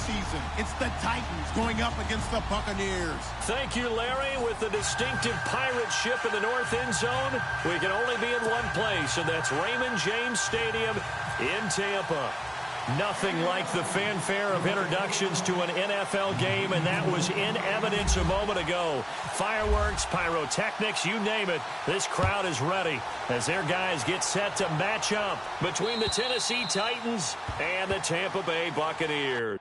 season. It's the Titans going up against the Buccaneers. Thank you, Larry. With the distinctive pirate ship in the north end zone, we can only be in one place, and that's Raymond James Stadium in Tampa. Nothing like the fanfare of introductions to an NFL game, and that was in evidence a moment ago. Fireworks, pyrotechnics, you name it. This crowd is ready as their guys get set to match up between the Tennessee Titans and the Tampa Bay Buccaneers.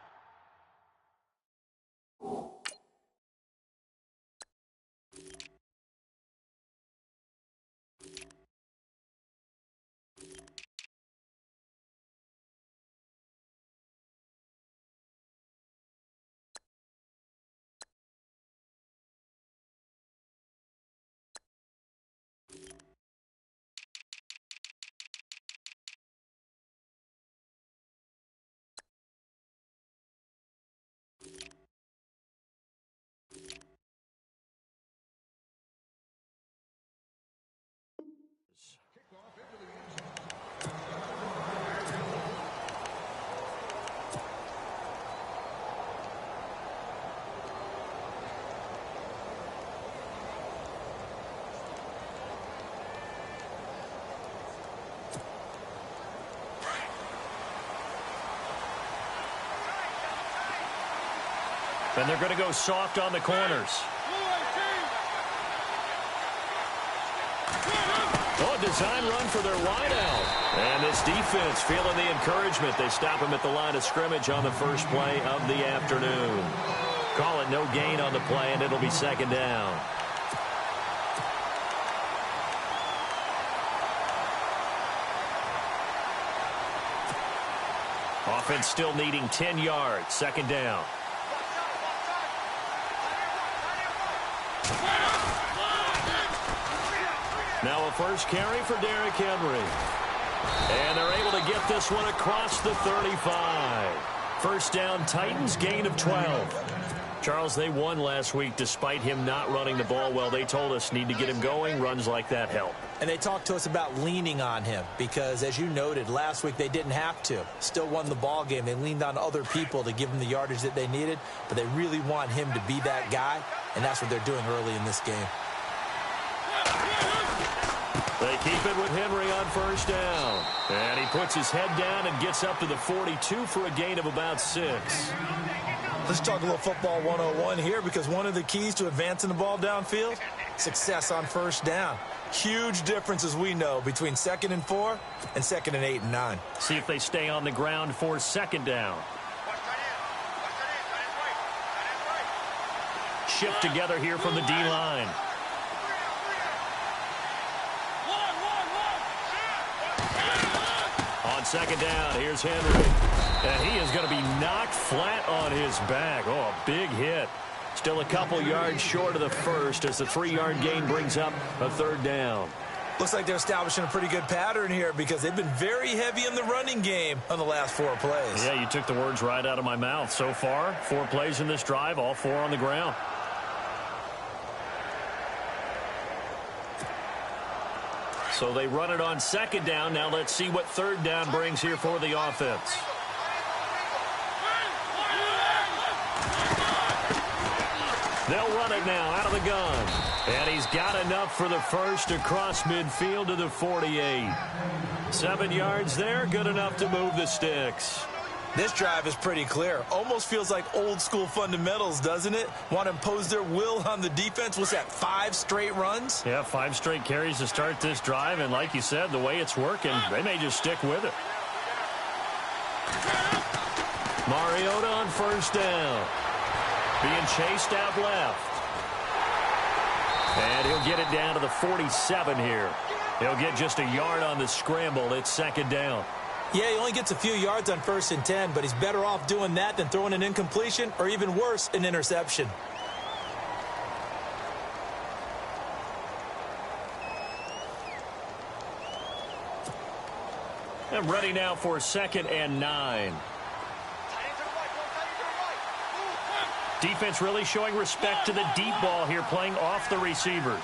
And they're going to go soft on the corners. Oh, design run for their wideout. And this defense feeling the encouragement. They stop him at the line of scrimmage on the first play of the afternoon. Call it no gain on the play, and it'll be second down. Offense still needing 10 yards. Second down. Now a first carry for Derrick Henry. And they're able to get this one across the 35. First down, Titans, gain of 12. Charles, they won last week despite him not running the ball well. They told us need to get him going. Runs like that help. And they talked to us about leaning on him because, as you noted, last week they didn't have to. Still won the ball game. They leaned on other people to give them the yardage that they needed, but they really want him to be that guy, and that's what they're doing early in this game. They keep it with Henry on first down. And he puts his head down and gets up to the 42 for a gain of about 6. Let's talk a little football 101 here, because one of the keys to advancing the ball downfield, success on first down. Huge difference, as we know, between 2nd and 4 and 2nd and 8 and 9. See if they stay on the ground for second down. Shift together here from the D-line. On second down, here's Henry. And he is going to be knocked flat on his back. Oh, a big hit. Still a couple yards short of the first as the 3-yard gain brings up a third down. Looks like they're establishing a pretty good pattern here because they've been very heavy in the running game on the last 4 plays. Yeah, you took the words right out of my mouth. So far, 4 plays in this drive, all 4 on the ground. So they run it on second down. Now let's see what third down brings here for the offense. They'll run it now out of the gun. And he's got enough for the first across midfield to the 48. 7 yards there, good enough to move the sticks. This drive is pretty clear. Almost feels like old school fundamentals, doesn't it? Want to impose their will on the defense. What's that, 5 straight runs? Yeah, 5 straight carries to start this drive. And like you said, the way it's working, they may just stick with it. Mariota on first down. Being chased out left. And he'll get it down to the 47 here. He'll get just a yard on the scramble. It's second down. Yeah, he only gets a few yards on 1st and 10, but he's better off doing that than throwing an incompletion or, even worse, an interception. And ready now for 2nd and 9. Defense really showing respect to the deep ball here, playing off the receivers.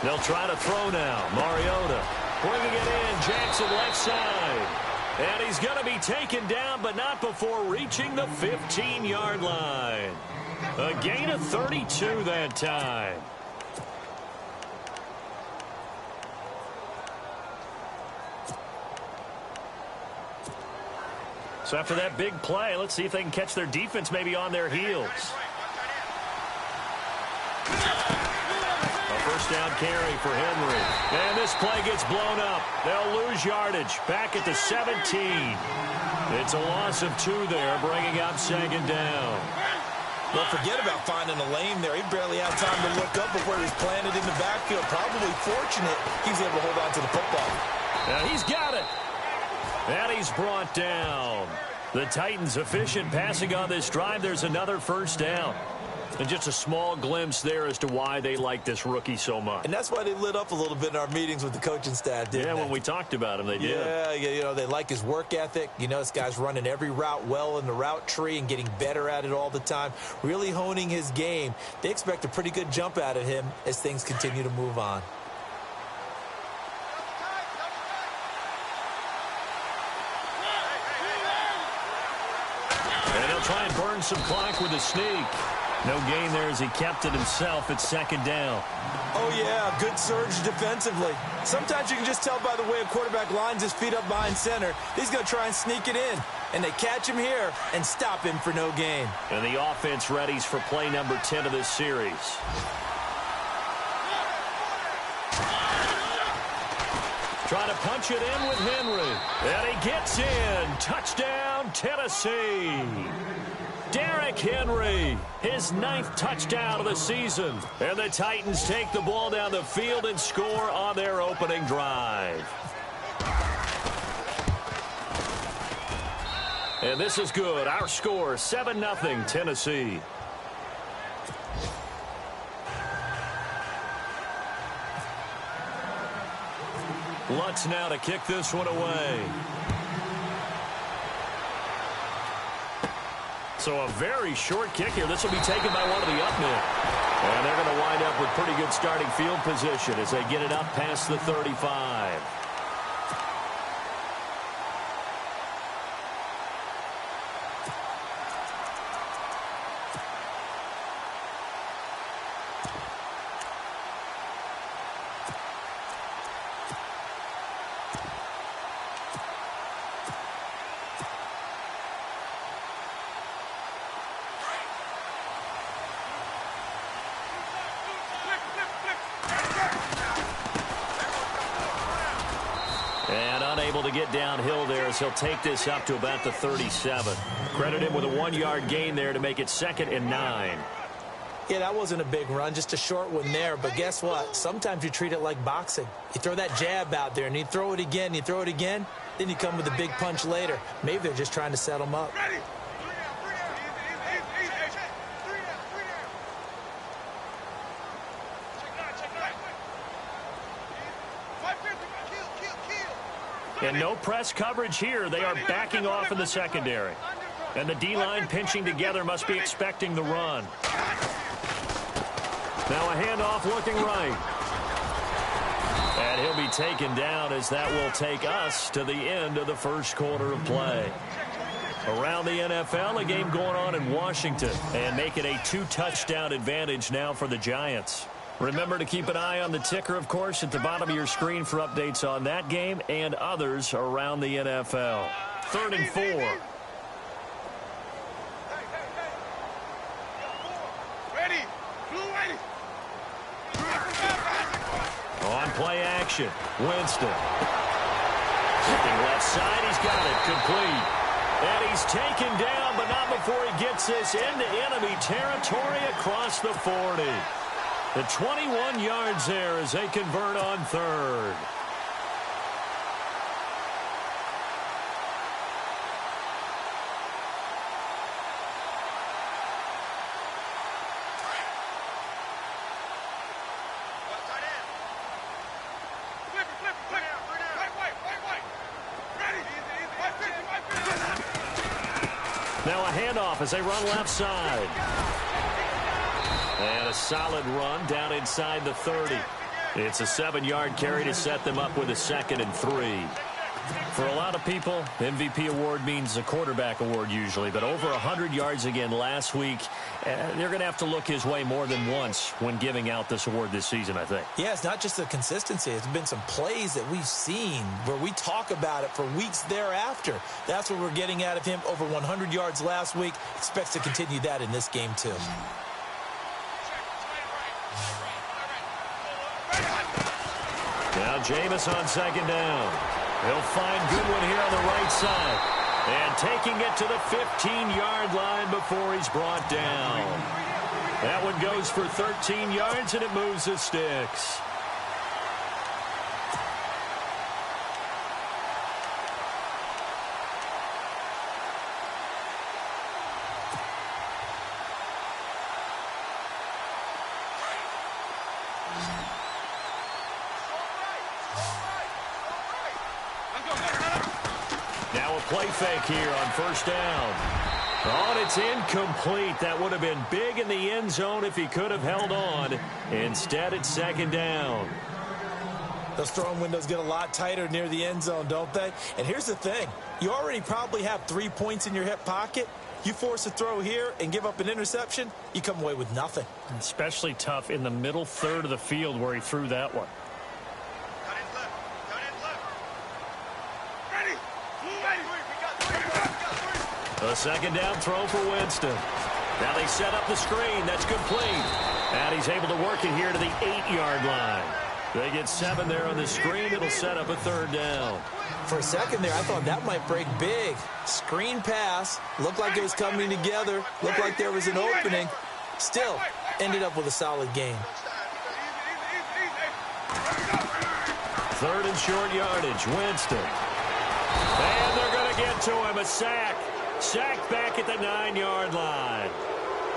They'll try to throw now. Mariota bringing it in. Jackson left side. And he's going to be taken down, but not before reaching the 15-yard line. A gain of 32 that time. So after that big play, let's see if they can catch their defense maybe on their heels. A first down carry for Henry. And this play gets blown up. They'll lose yardage. Back at the 17. It's a loss of 2 there, bringing up second down. Well, forget about finding a lane there. He barely had time to look up before he was planted in the backfield. Probably fortunate he was able to hold on to the football. Now he's got it. And he's brought down. The Titans efficient passing on this drive. There's another first down. And just a small glimpse there as to why they like this rookie so much. And that's why they lit up a little bit in our meetings with the coaching staff, didn't they? Yeah, when we talked about him, they did. Yeah, you know, they like his work ethic. You know, this guy's running every route well in the route tree and getting better at it all the time, really honing his game. They expect a pretty good jump out of him as things continue to move on. And they'll try and burn some clock with a sneak. No gain there as he kept it himself at second down. Oh, yeah, good surge defensively. Sometimes you can just tell by the way a quarterback lines his feet up behind center. He's going to try and sneak it in. And they catch him here and stop him for no gain. And the offense readies for play number 10 of this series. Trying to punch it in with Henry. And he gets in. Touchdown, Tennessee. Derrick Henry, his 9th touchdown of the season. And the Titans take the ball down the field and score on their opening drive. And this is good. Our score, 7-0 Tennessee. Lutz now to kick this one away. So a very short kick here. This will be taken by one of the up men. And they're going to wind up with pretty good starting field position as they get it up past the 35. Able to get downhill there as he'll take this up to about the 37. Credit him with a 1-yard gain there to make it 2nd and 9. Yeah, that wasn't a big run, just a short one there. But guess what? Sometimes you treat it like boxing. You throw that jab out there, and you throw it again, you throw it again, then you come with a big punch later. Maybe they're just trying to set him up. And no press coverage here. They are backing off in the secondary. And the D-line pinching together must be expecting the run. Now a handoff looking right. And he'll be taken down as that will take us to the end of the first quarter of play. Around the NFL, a game going on in Washington. And make it a 2-touchdown advantage now for the Giants. Remember to keep an eye on the ticker, of course, at the bottom of your screen for updates on that game and others around the NFL. 3rd and 4. Ready. On play action, Winston. Looking left side, he's got it, complete. And he's taken down, but not before he gets this into enemy territory across the 40. The 21 yards there as they convert on 3rd. Now a handoff as they run left side. And a solid run down inside the 30. It's a 7-yard carry to set them up with a 2nd and 3. For a lot of people, MVP award means a quarterback award usually, but over 100 yards again last week. They're going to have to look his way more than once when giving out this award this season, I think. Yeah, it's not just the consistency. It's been some plays that we've seen where we talk about it for weeks thereafter. That's what we're getting out of him. Over 100 yards last week. Expects to continue that in this game, too. Now Jameis on second down. He'll find Goodwin here on the right side. And taking it to the 15-yard line before he's brought down. That one goes for 13 yards, and it moves the sticks. Play fake here on first down. Oh, and it's incomplete. That would have been big in the end zone if he could have held on. Instead, it's second down. Those throwing windows get a lot tighter near the end zone, don't they? And here's the thing. You already probably have 3 points in your hip pocket. You force a throw here and give up an interception, you come away with nothing. Especially tough in the middle third of the field where he threw that one. A second down throw for Winston. Now they set up the screen. That's complete. And he's able to work it here to the 8-yard line. They get 7 there on the screen. It'll set up a third down. For a second there, I thought that might break big. Screen pass. Looked like it was coming together. Looked like there was an opening. Still, ended up with a solid game. Third and short yardage. Winston. And they're going to get to him. A sack. Sacked back at the 9-yard line.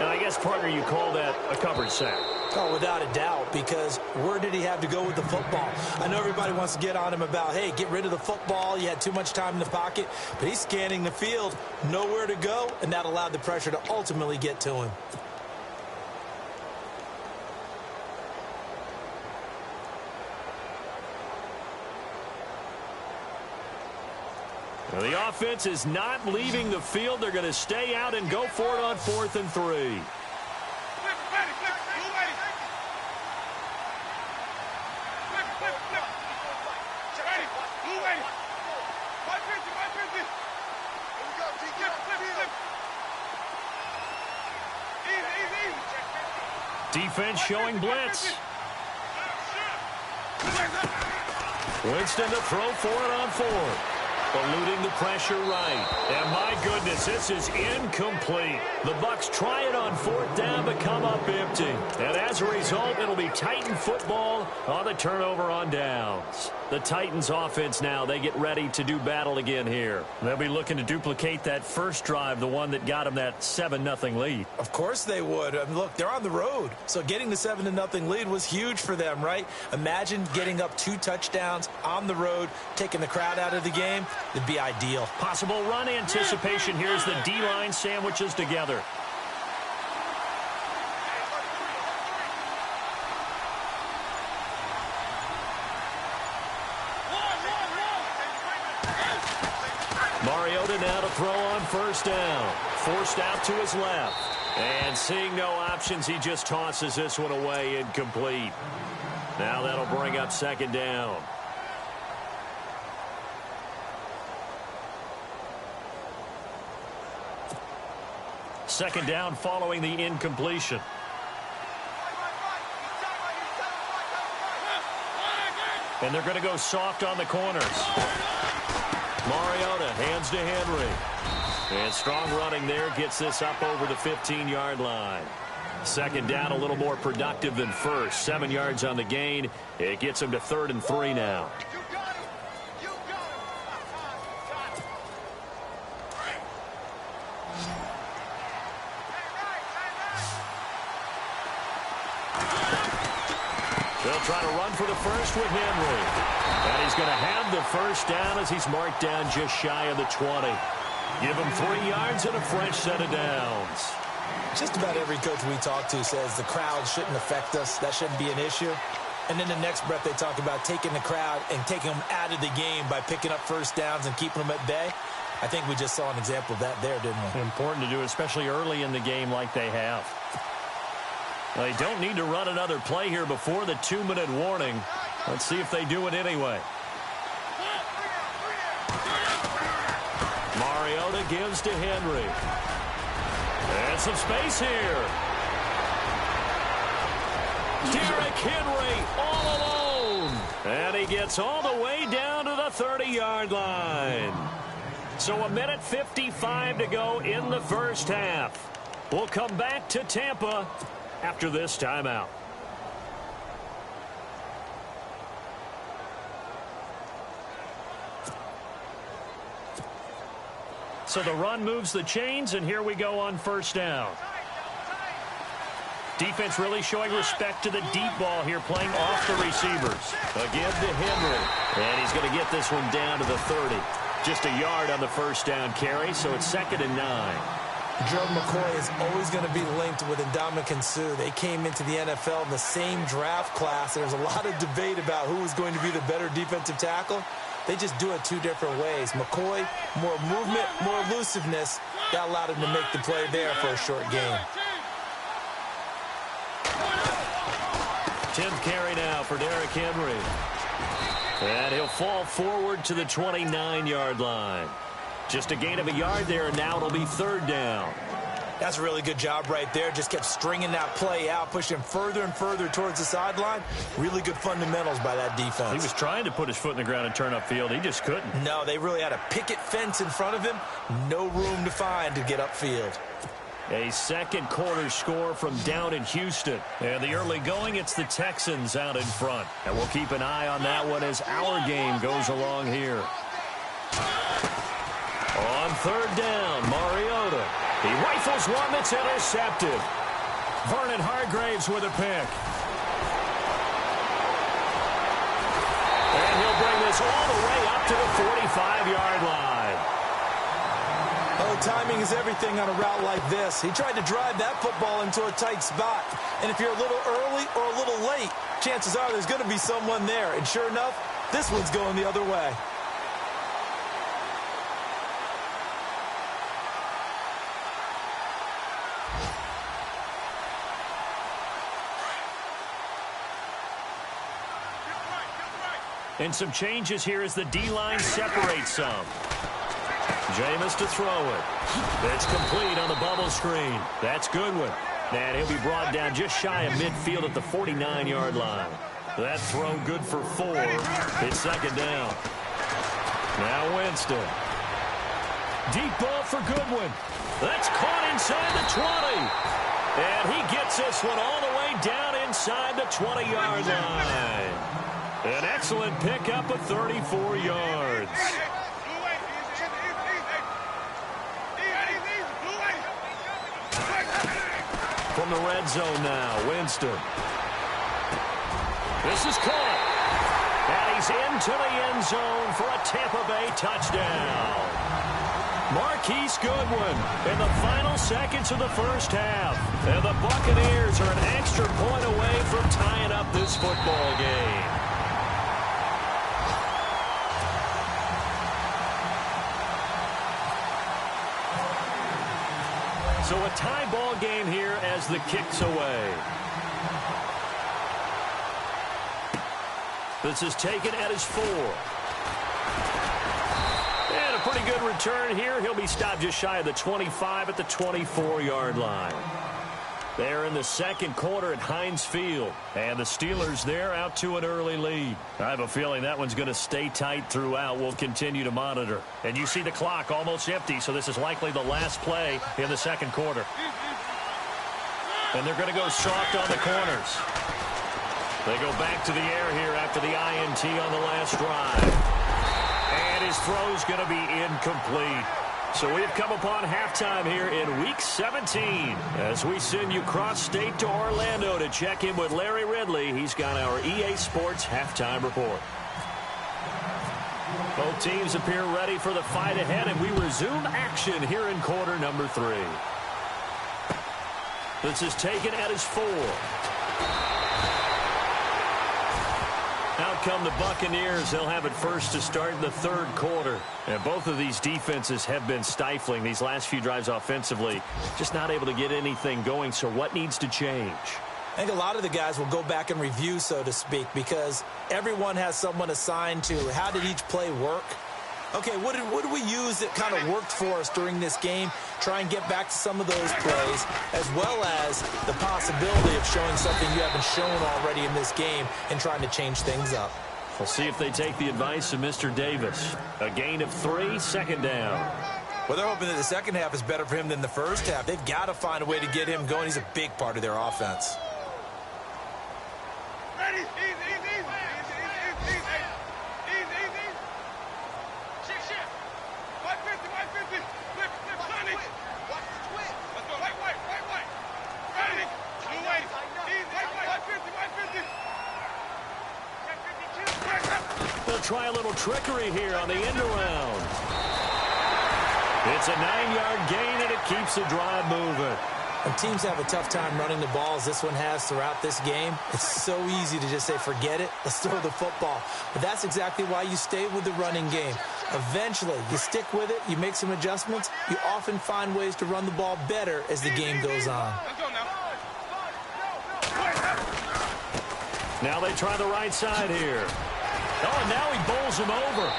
And I guess, partner, you call that a covered sack. Oh, without a doubt, because where did he have to go with the football? I know everybody wants to get on him about, hey, get rid of the football. You had too much time in the pocket. But he's scanning the field, nowhere to go, and that allowed the pressure to ultimately get to him. Well, the offense is not leaving the field. They're going to stay out and go for it on 4th and 3. Defense showing blitz. Winston to throw for it on 4th. Eluding the pressure right. And my goodness, this is incomplete. The Bucs try it on 4th down, but come up empty. And as a result, it'll be Titan football on the turnover on downs. The Titans offense now, they get ready to do battle again here. They'll be looking to duplicate that first drive, the one that got them that 7-0 lead. Of course they would. I mean, look, they're on the road. So getting the 7-0 lead was huge for them, right? Imagine getting up 2 touchdowns on the road, taking the crowd out of the game. It'd be ideal. Possible run anticipation. Here's the D-line sandwiches together. Mariota now to throw on first down. Forced out to his left. And seeing no options, he just tosses this one away, incomplete. Now that'll bring up second down. Second down following the incompletion. And they're going to go soft on the corners. Mariota hands to Henry. And strong running there gets this up over the 15-yard line. Second down a little more productive than first. 7 yards on the gain. It gets him to 3rd and 3 now. They'll try to run for the first with Henry. And he's going to have the first down as he's marked down just shy of the 20. Give him 3 yards and a fresh set of downs. Just about every coach we talk to says the crowd shouldn't affect us. That shouldn't be an issue. And then the next breath they talk about taking the crowd and taking them out of the game by picking up first downs and keeping them at bay. I think we just saw an example of that there, didn't we? Important to do, especially early in the game like they have. They don't need to run another play here before the 2-minute warning. Let's see if they do it anyway. Mariota gives to Henry. And some space here. Derrick Henry all alone. And he gets all the way down to the 30-yard line. So 1:55 to go in the first half. We'll come back to Tampa after this timeout. So the run moves the chains, and here we go on first down. Defense really showing respect to the deep ball here, playing off the receivers. A give to Henry. And he's going to get this one down to the 30. Just a yard on the first down carry, so it's 2nd and 9. Gerald McCoy is always going to be linked with Ndamukong Suh. They came into the NFL in the same draft class. There's a lot of debate about who was going to be the better defensive tackle. They just do it 2 different ways. McCoy, more movement, more elusiveness. That allowed him to make the play there for a short gain. 10th carry now for Derrick Henry. And he'll fall forward to the 29-yard line. Just a gain of a yard there, and now it'll be 3rd down. That's a really good job right there. Just kept stringing that play out, pushing him further and further towards the sideline. Really good fundamentals by that defense. He was trying to put his foot in the ground and turn upfield. He just couldn't. No, they really had a picket fence in front of him. No room to find to get upfield. A second quarter score from down in Houston. And the early going, it's the Texans out in front. And we'll keep an eye on that one as our game goes along here. On 3rd down, Mariota. He rifles one that's intercepted. Vernon Hargreaves with a pick. And he'll bring this all the way up to the 45-yard line. Oh, timing is everything on a route like this. He tried to drive that football into a tight spot. And if you're a little early or a little late, chances are there's going to be someone there. And sure enough, this one's going the other way. And some changes here as the D-line separates some. Jameis to throw it. It's complete on the bubble screen. That's Goodwin. And he'll be brought down just shy of midfield at the 49-yard line. That throw good for 4. It's 2nd down. Now Winston. Deep ball for Goodwin. That's caught inside the 20. And he gets this one all the way down inside the 20-yard line. An excellent pickup of 34 yards. From the red zone now, Winston. This is caught. And he's into the end zone for a Tampa Bay touchdown. Marquise Goodwin in the final seconds of the first half. And the Buccaneers are an extra point away from tying up this football game. So a tie ball game here as the kick's away. This is taken at his 4. And a pretty good return here. He'll be stopped just shy of the 25 at the 24-yard line. They're in the second quarter at Heinz Field. And the Steelers there out to an early lead. I have a feeling that one's going to stay tight throughout. We'll continue to monitor. And you see the clock almost empty, so this is likely the last play in the second quarter. And they're going to go soft on the corners. They go back to the air here after the INT on the last drive. And his throw's going to be incomplete. So we've come upon halftime here in Week 17 as we send you cross-state to Orlando to check in with Larry Ridley. He's got our EA Sports halftime report. Both teams appear ready for the fight ahead, and we resume action here in quarter number 3. This is taken at his 4. come the Buccaneers. They'll have it first to start in the third quarter. And both of these defenses have been stifling these last few drives offensively. Just not able to get anything going. So what needs to change? I think a lot of the guys will go back and review, so to speak, because everyone has someone assigned to how did each play work. Okay, what did we use that kind of worked for us during this game? Try and get back to some of those plays, as well as the possibility of showing something you haven't shown already in this game and trying to change things up. We'll see if they take the advice of Mr. Davis. A gain of 3, second down. Well, they're hoping that the second half is better for him than the first half. They've got to find a way to get him going. He's a big part of their offense. Ready? Easy. Shift. 150. Flip, Sonny. Watch the twist. Let's go. Right. Ready? Blue way. Easy. 150. They'll try a little trickery here on the end around. It's a 9-yard gain, and it keeps the drive moving. When teams have a tough time running the ball, as this one has throughout this game, it's so easy to just say, forget it, let's throw the football. But that's exactly why you stay with the running game. Eventually, you stick with it, you make some adjustments, you often find ways to run the ball better as the game goes on. Now they try the right side here. Oh, and now he bowls him over.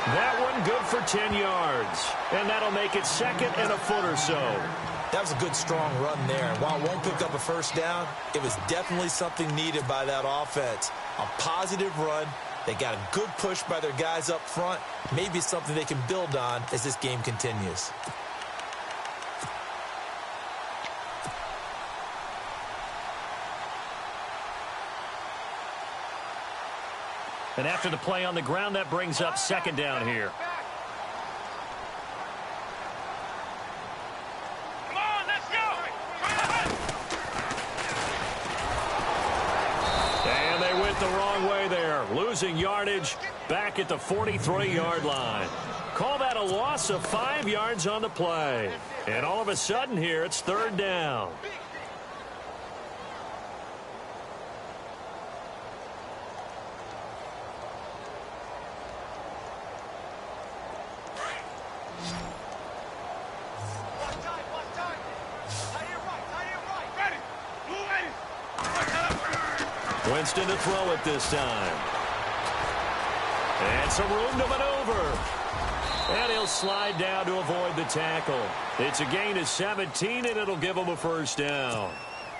That one good for 10 yards. And that'll make it second and a foot or so. That was a good, strong run there. While it won't pick up a first down, it was definitely something needed by that offense. A positive run. They got a good push by their guys up front. Maybe something they can build on as this game continues. And after the play on the ground, that brings up second down here. Come on, let's go. And they went the wrong way there. Losing yardage back at the 43-yard line. Call that a loss of 5 yards on the play. And all of a sudden here, it's third down. Winston to throw it this time. And some room to maneuver. And he'll slide down to avoid the tackle. It's a gain of 17, and it'll give him a first down.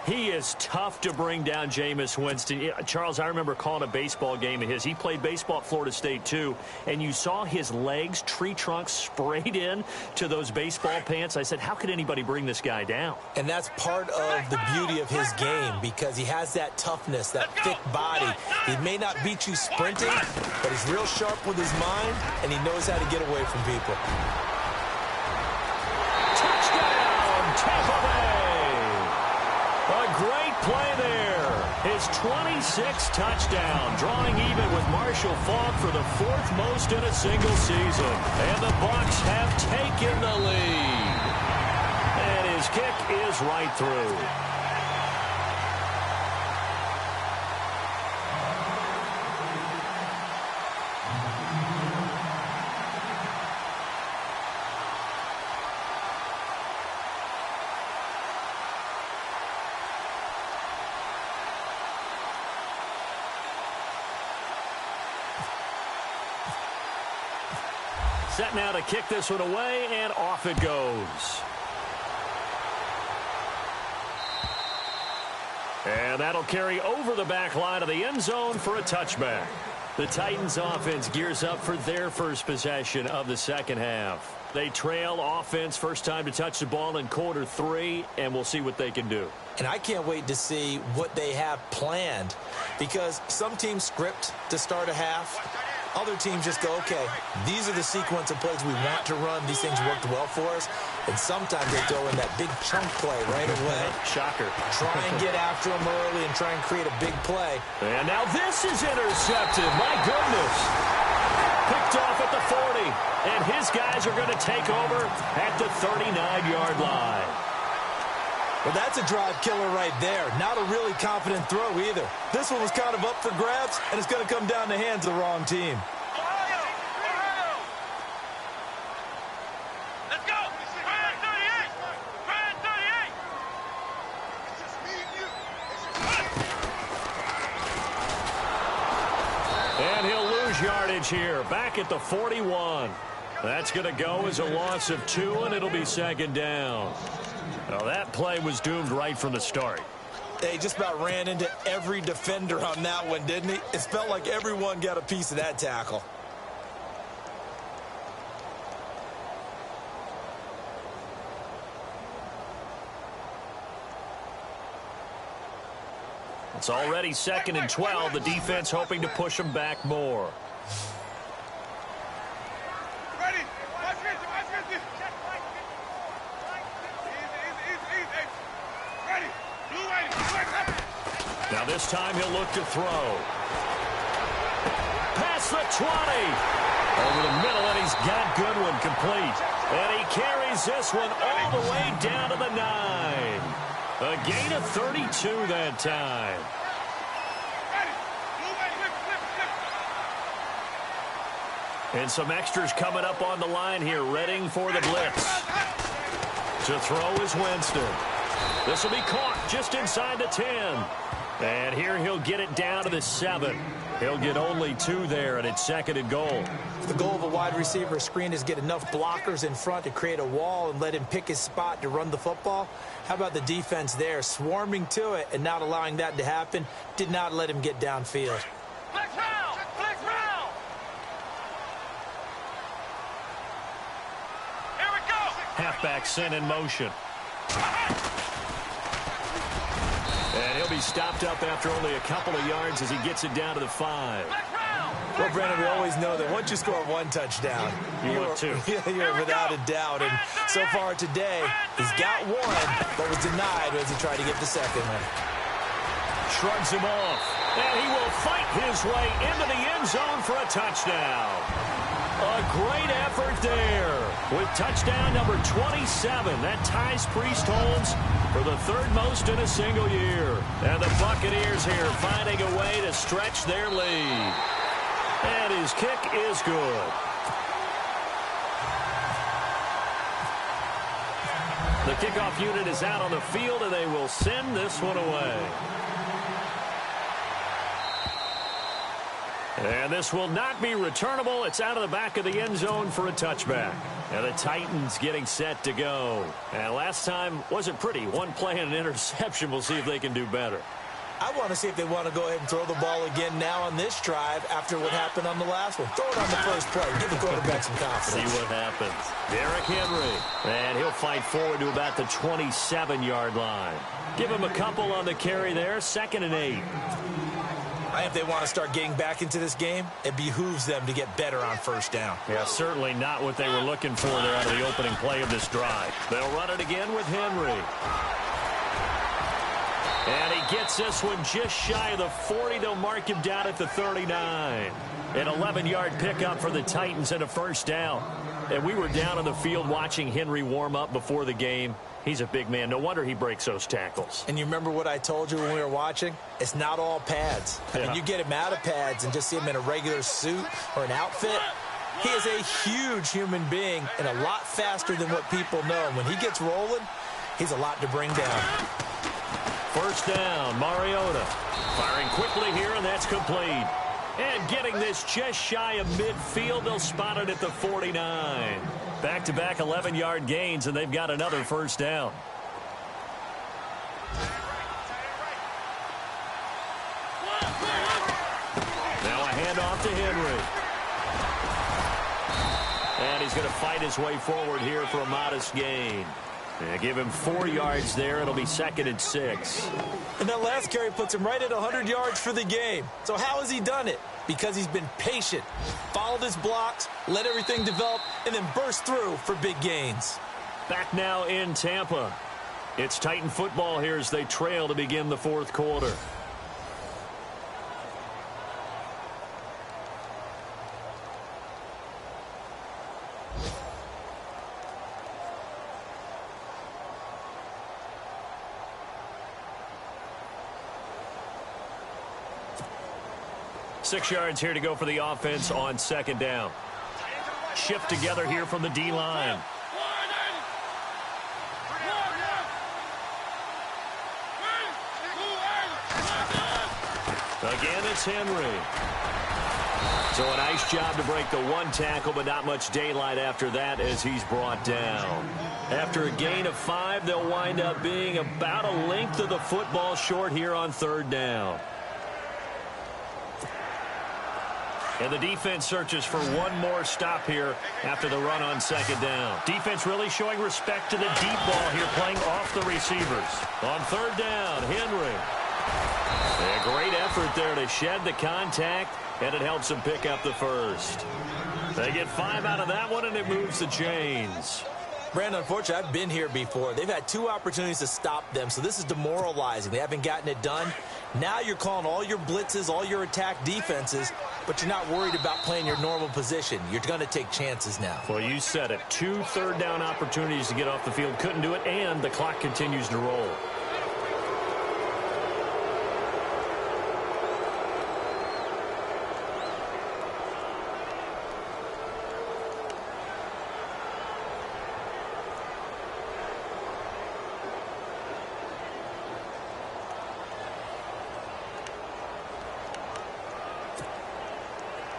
He is tough to bring down, Jameis Winston. Charles, I remember calling a baseball game of his. He played baseball at Florida State, too. And you saw his legs, tree trunks sprayed in to those baseball pants. I said, how could anybody bring this guy down? And that's part of the beauty of his game because he has that toughness, that thick body. He may not beat you sprinting, but he's real sharp with his mind, and he knows how to get away from people. Touchdown, Tampa Bay! A great play there. His 26th touchdown, drawing even with Marshall Faulk for the 4th most in a single season. And the Bucs have taken the lead. And his kick is right through. Set now to kick this one away, and off it goes. And that'll carry over the back line of the end zone for a touchback. The Titans offense gears up for their first possession of the second half. They trail offense, first time to touch the ball in quarter 3, and we'll see what they can do. And I can't wait to see what they have planned because some teams script to start a half. Other teams just go, okay, these are the sequence of plays we want to run. These things worked well for us. And sometimes they throw in that big chunk play right away. Shocker. Try and get after them early and try and create a big play. And now this is intercepted. My goodness. Picked off at the 40. And his guys are going to take over at the 39-yard line. Well, that's a drive killer right there. Not a really confident throw either. This one was kind of up for grabs, and it's going to come down the hands of the wrong team. Let's go! 38! 38! And he'll lose yardage here, back at the 41. That's going to go as a loss of 2, and it'll be second down. Well, that play was doomed right from the start. They just about ran into every defender on that one, didn't he? It felt like everyone got a piece of that tackle. It's already second and 12. The defense hoping to push them back more. Ready? 550, 550. Easy. Ready. Blue ready. Now this time he'll look to throw. Past the 20. Over the middle, and he's got Goodwin complete. And he carries this one all the way down to the 9. A gain of 32 that time. Ready. Blue ready. Flip. And some extras coming up on the line here, readying for the blitz. To throw is Winston. This will be caught just inside the 10. And here he'll get it down to the 7. He'll get only 2 there, and it's second and goal. The goal of a wide receiver screen is get enough blockers in front to create a wall and let him pick his spot to run the football. How about the defense there, swarming to it and not allowing that to happen? Did not let him get downfield. Flex round. Flex round. Here we go. Halfback sent in motion. And he'll be stopped up after only a couple of yards as he gets it down to the 5. Well, Brandon, we always know that once you score 1 touchdown, You want 2. you're without a doubt. And so far today, he's got 1, but was denied as he tried to get the second one. Shrugs him off. And he will fight his way into the end zone for a touchdown. A great effort there with touchdown number 27. That ties Priest Holmes for the 3rd most in a single year. And the Buccaneers here finding a way to stretch their lead. And his kick is good. The kickoff unit is out on the field, and they will send this one away. And this will not be returnable. It's out of the back of the end zone for a touchback. And the Titans getting set to go. And last time wasn't pretty. 1 play and an interception. We'll see if they can do better. I want to see if they want to go ahead and throw the ball again now on this drive after what happened on the last one. Throw it on the first play. Give the quarterback some confidence. See what happens. Derrick Henry. And he'll fight forward to about the 27-yard line. Give him a couple on the carry there. 2nd and 8. If they want to start getting back into this game, it behooves them to get better on first down. Yeah, certainly not what they were looking for there out of the opening play of this drive. They'll run it again with Henry. And he gets this one just shy of the 40. They'll mark him down at the 39. An 11-yard pickup for the Titans and a first down. And we were down on the field watching Henry warm up before the game. He's a big man. No wonder he breaks those tackles. And you remember what I told you when we were watching? It's not all pads. I mean, you get him out of pads and just see him in a regular suit or an outfit. He is a huge human being and a lot faster than what people know. And when he gets rolling, he's a lot to bring down. First down, Mariota. Firing quickly here, and that's complete. And getting this just shy of midfield, they'll spot it at the 49. Back-to-back 11-yard gains, and they've got another first down. Now a handoff to Henry. And he's going to fight his way forward here for a modest gain. And give him 4 yards there. It'll be 2nd and 6. And that last carry puts him right at 100 yards for the game. So how has he done it? Because he's been patient, followed his blocks, let everything develop, and then burst through for big gains. Back now in Tampa. It's Titan football here as they trail to begin the 4th quarter. 6 yards here to go for the offense on second down. Shift together here from the D-line. Again, it's Henry. So a nice job to break the one tackle, but not much daylight after that as he's brought down. After a gain of 5, they'll wind up being about a length of the football short here on third down. And the defense searches for one more stop here after the run on second down. Defense really showing respect to the deep ball here, playing off the receivers. On third down, Henry. A great effort there to shed the contact, and it helps them pick up the first. They get 5 out of that one, and it moves the chains. Brandon, unfortunately, I've been here before. They've had 2 opportunities to stop them, so this is demoralizing. They haven't gotten it done. Now you're calling all your blitzes, all your attack defenses, but you're not worried about playing your normal position. You're going to take chances now. Well, you said it. 2 third-down opportunities to get off the field. Couldn't do it, and the clock continues to roll.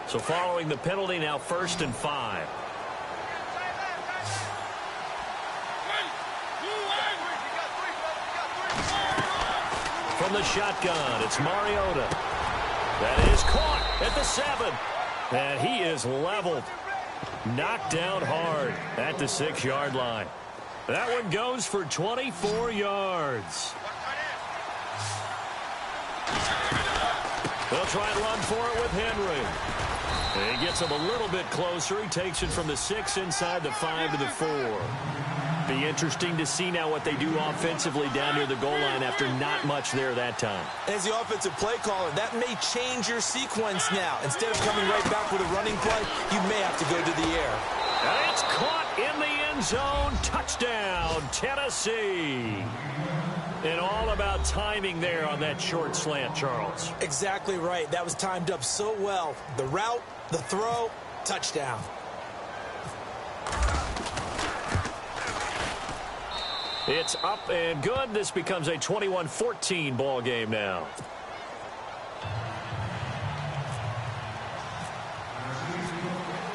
So following the penalty, now 1st and 5. From the shotgun, it's Mariota. That is caught at the 7. And he is leveled. Knocked down hard at the 6-yard line. That one goes for 24 yards. They'll try and run for it with Henry. He gets him a little bit closer. He takes it from the 6 inside the 5 to the 4. Be interesting to see now what they do offensively down near the goal line after not much there that time. As the offensive play caller, that may change your sequence now. Instead of coming right back with a running play, you may have to go to the air. And it's caught in the end zone. Touchdown, Tennessee. And all about timing there on that short slant, Charles. Exactly right. That was timed up so well. The route, the throw, touchdown. It's up and good. This becomes a 21-14 ball game now.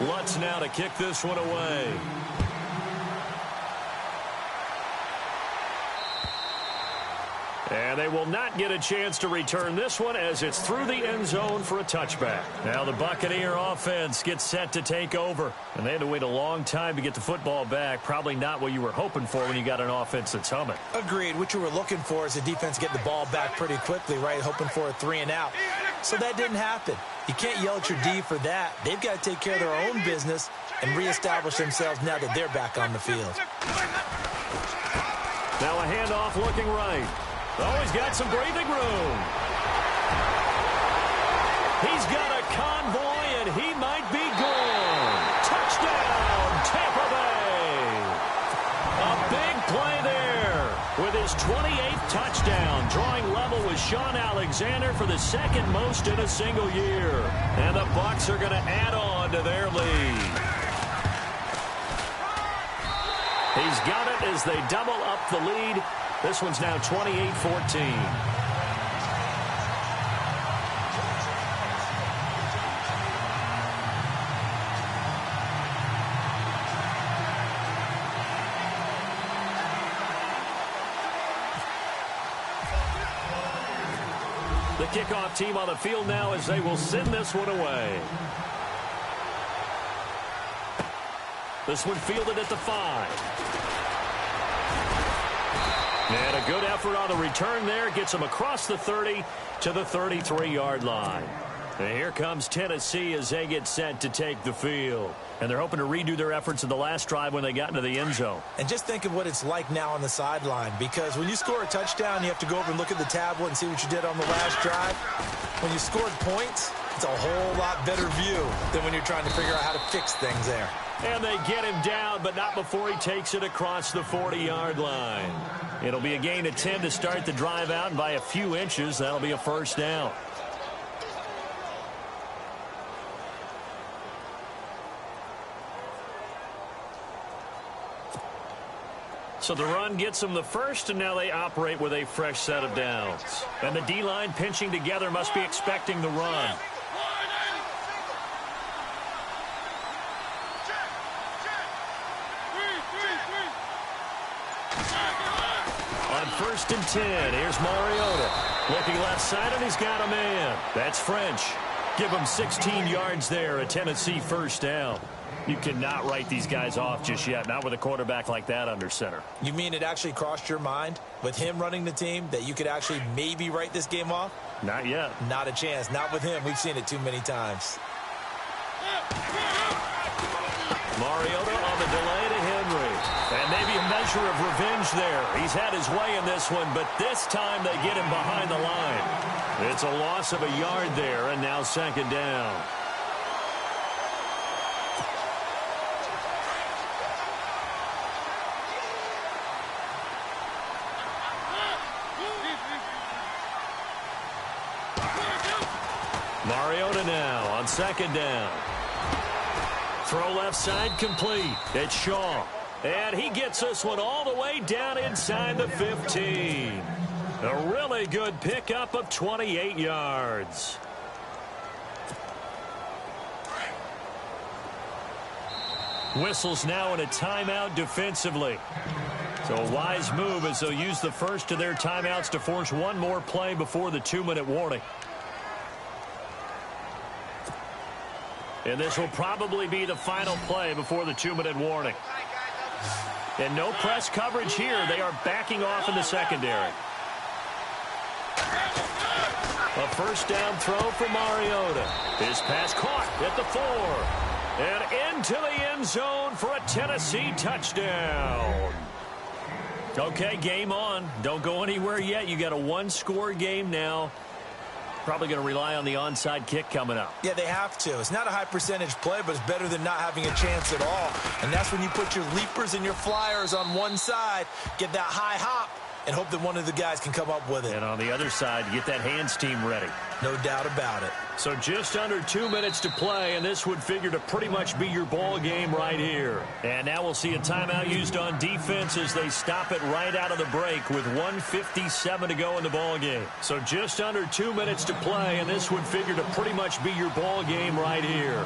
Lutz now to kick this one away. And they will not get a chance to return this one as it's through the end zone for a touchback. Now the Buccaneer offense gets set to take over. And they had to wait a long time to get the football back. Probably not what you were hoping for when you got an offense that's humming. Agreed. What you were looking for is the defense get the ball back pretty quickly, right? Hoping for a 3 and out. So that didn't happen. You can't yell at your D for that. They've got to take care of their own business and reestablish themselves now that they're back on the field. Now a handoff looking right. Oh, he's got some breathing room. He's got a convoy, and he might be gone. Touchdown, Tampa Bay. A big play there with his 28th touchdown, drawing level with Sean Alexander for the 2nd most in a single year. And the Bucs are going to add on to their lead. He's got it as they double up the lead. This one's now 28-14. The kickoff team on the field now as they will send this one away. This one fielded at the 5. And a good effort on the return there. Gets him across the 30 to the 33-yard line. And here comes Tennessee as they get set to take the field. And they're hoping to redo their efforts in the last drive when they got into the end zone. And just think of what it's like now on the sideline. Because when you score a touchdown, you have to go over and look at the tablet and see what you did on the last drive. When you scored points, it's a whole lot better view than when you're trying to figure out how to fix things there. And they get him down, but not before he takes it across the 40-yard line. It'll be a gain of 10 to start the drive out, and by a few inches, that'll be a first down. So the run gets them the first, and now they operate with a fresh set of downs. And the D-line pinching together must be expecting the run. On 1st and 10, here's Mariota. Looking left side, and he's got a man. That's French. Give him 16 yards there, a Tennessee first down. You cannot write these guys off just yet, not with a quarterback like that under center. You mean it actually crossed your mind with him running the team that you could actually maybe write this game off? Not yet. Not a chance. Not with him. We've seen it too many times. Mariota on the delay to Henry. And maybe a measure of revenge there. He's had his way in this one, but this time they get him behind the line. It's a loss of a yard there, and now 2nd down. Mariota now on 2nd down. Throw left side complete. It's Shaw. And he gets this one all the way down inside the 15. A really good pickup of 28 yards. Whistles now in a timeout defensively. So a wise move as they'll use the first of their timeouts to force one more play before the 2-minute warning. And this will probably be the final play before the 2-minute warning. And no press coverage here. They are backing off in the secondary. A first down throw for Mariota. His pass caught at the 4. And into the end zone for a Tennessee touchdown. Okay, game on. Don't go anywhere yet. You got a 1-score game now. Probably going to rely on the onside kick coming up. Yeah, they have to. It's not a high percentage play, but it's better than not having a chance at all. And that's when you put your leapers and your flyers on one side, get that high hop, and hope that one of the guys can come up with it. And on the other side, get that hands team ready. No doubt about it. So just under 2 minutes to play, and this would figure to pretty much be your ball game right here. And now we'll see a timeout used on defense as they stop it right out of the break with 1:57 to go in the ball game. So just under 2 minutes to play, and this would figure to pretty much be your ball game right here.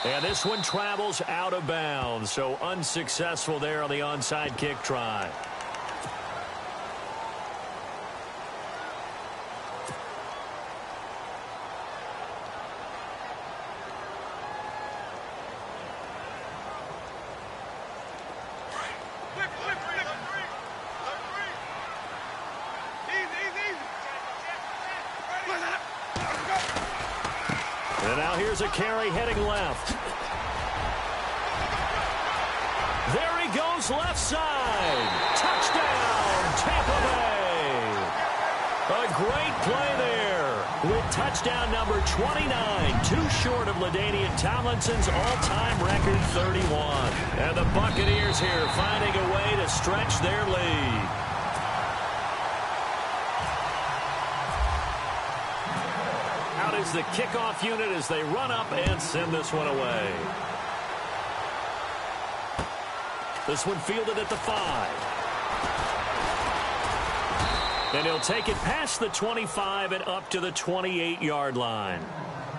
And this one travels out of bounds, so unsuccessful there on the onside kick try. And now here's a carry heading left. There he goes left side. Touchdown, Tampa Bay. A great play there with touchdown number 29, too short of LaDainian Tomlinson's all-time record 31. And the Buccaneers here finding a way to stretch their lead. Out is the kickoff unit as they run up and send this one away. This one fielded at the 5. And he'll take it past the 25 and up to the 28-yard line.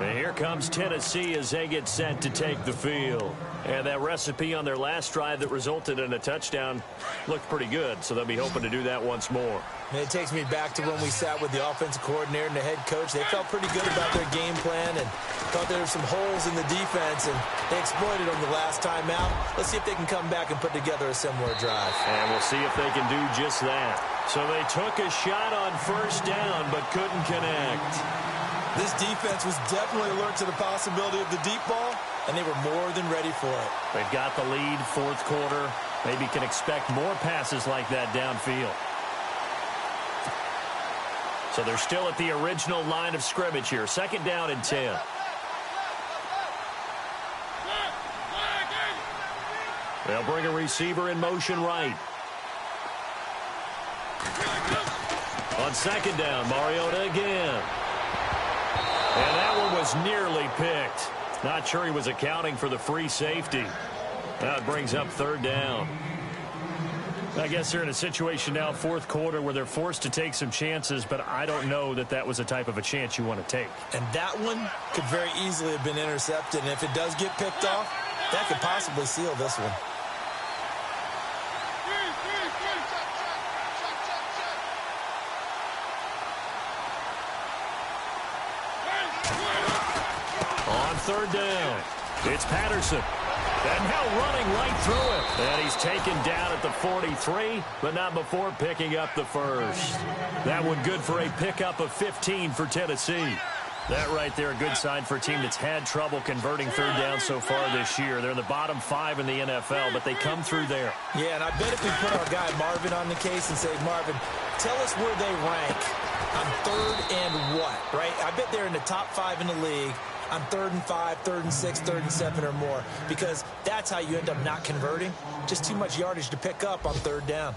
And here comes Tennessee as they get set to take the field. And that recipe on their last drive that resulted in a touchdown looked pretty good, so they'll be hoping to do that once more. And it takes me back to when we sat with the offensive coordinator and the head coach. They felt pretty good about their game plan and thought there were some holes in the defense, and they exploited them the last time out. Let's see if they can come back and put together a similar drive. And we'll see if they can do just that. So they took a shot on first down but couldn't connect. This defense was definitely alert to the possibility of the deep ball, and they were more than ready for it. They've got the lead, fourth quarter. Maybe can expect more passes like that downfield. So they're still at the original line of scrimmage here. 2nd down and 10. They'll bring a receiver in motion right. On 2nd down, Mariota again. And that one was nearly picked. Not sure he was accounting for the free safety. That brings up third down. I guess they're in a situation now, fourth quarter, where they're forced to take some chances, but I don't know that that was the type of a chance you want to take. And that one could very easily have been intercepted, and if it does get picked off, that could possibly seal this one. On third down, it's Patterson. And now running right through him. And he's taken down at the 43, but not before picking up the first. That one good for a pickup of 15 for Tennessee. That right there, a good sign for a team that's had trouble converting third down so far this year. They're in the bottom 5 in the NFL, but they come through there. Yeah, and I bet if we put our guy Marvin on the case and say, Marvin, tell us where they rank on third and what, right? I bet they're in the top 5 in the league on 3rd and 5, 3rd and 6, 3rd and 7 or more, because that's how you end up not converting. Just too much yardage to pick up on third down.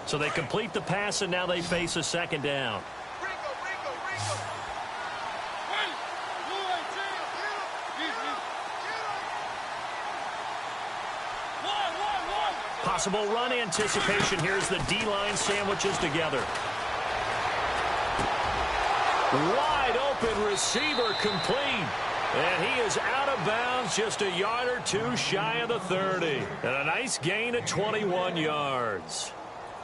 So they complete the pass, and now they face a second down. Possible run anticipation. Here's the D-line sandwiches together. Wide open receiver complete. And he is out of bounds just a yard or two shy of the 30. And a nice gain of 21 yards.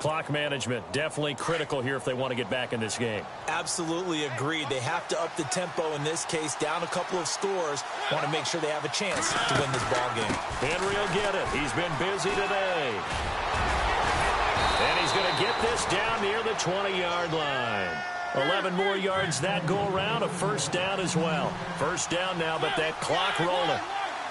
Clock management definitely critical here if they want to get back in this game. Absolutely agreed. They have to up the tempo in this case, down a couple of scores. Want to make sure they have a chance to win this ball game. Henry will get it. He's been busy today. And he's going to get this down near the 20-yard line. 11 more yards that go around, a first down as well. First down now, but that clock rolling.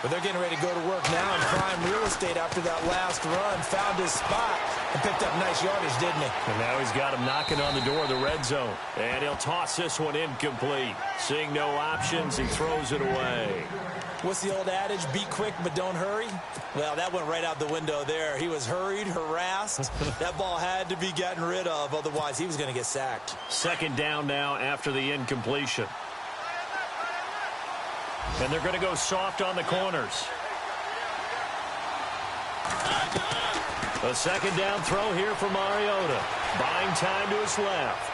But they're getting ready to go to work now in prime real estate after that last run. Found his spot and picked up nice yardage, didn't he? And now he's got him knocking on the door of the red zone. And he'll toss this one incomplete. Seeing no options, he throws it away. What's the old adage? Be quick, but don't hurry? Well, that went right out the window there. He was hurried, harassed. That ball had to be gotten rid of. Otherwise, he was going to get sacked. Second down now after the incompletion. And they're going to go soft on the corners. A second down throw here for Mariota. Buying time to his left.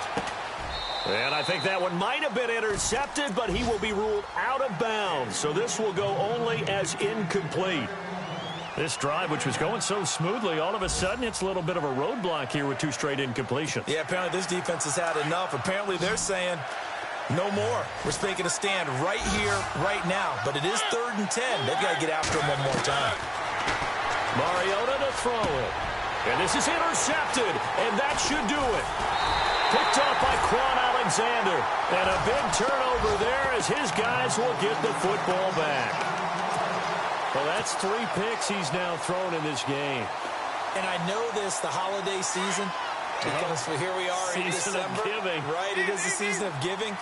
And I think that one might have been intercepted, but he will be ruled out of bounds. So this will go only as incomplete. This drive, which was going so smoothly, all of a sudden it's a little bit of a roadblock here with 2 straight incompletions. Yeah, apparently this defense has had enough. Apparently they're saying, no more. We're making a stand right here, right now. But it is 3rd and 10. They've got to get after him one more time. Mariota to throw it. And this is intercepted, and that should do it. Picked off by Quan Alexander. And a big turnover there as his guys will get the football back. Well, that's 3 picks he's now thrown in this game. And I know this, the holiday season, because here we are in December. Season of giving. Right, it is the season of giving.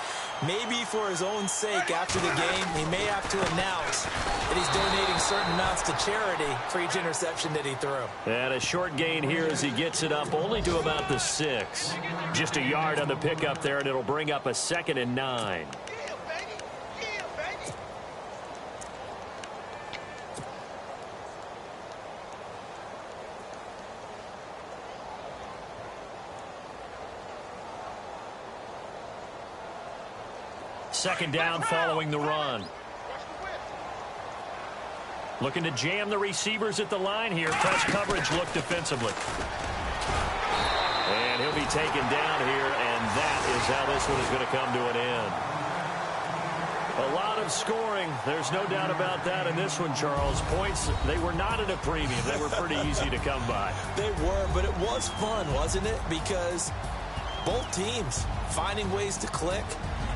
Maybe for his own sake after the game, he may have to announce that he's donating certain amounts to charity for each interception that he threw. And a short gain here as he gets it up only to about the 6. Just a yard on the pickup there, and it'll bring up a 2nd and 9. Second down following the run. Looking to jam the receivers at the line here. Press coverage look defensively. And he'll be taken down here, and that is how this one is going to come to an end. A lot of scoring. There's no doubt about that in this one, Charles. Points, they were not at a premium. They were pretty easy to come by. They were, but it was fun, wasn't it? Because both teams finding ways to click.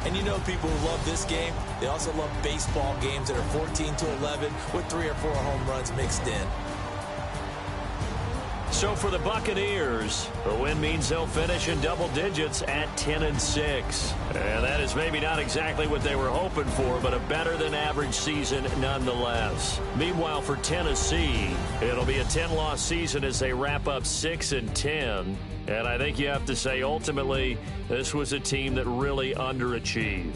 And you know people who love this game, they also love baseball games that are 14-11 with 3 or 4 home runs mixed in. So for the Buccaneers, a win means they'll finish in double digits at 10-6. And that is maybe not exactly what they were hoping for, but a better-than-average season nonetheless. Meanwhile, for Tennessee, it'll be a 10-loss season as they wrap up 6-10. And I think you have to say, ultimately, this was a team that really underachieved.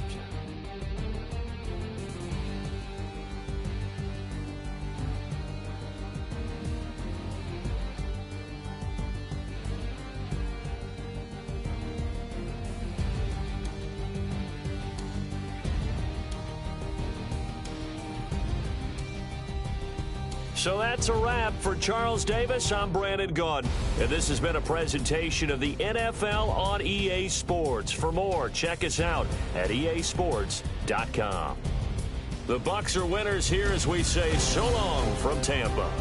So that's a wrap. For Charles Davis, I'm Brandon Gaudin. And this has been a presentation of the NFL on EA Sports. For more, check us out at easports.com. The Bucs are winners here as we say so long from Tampa.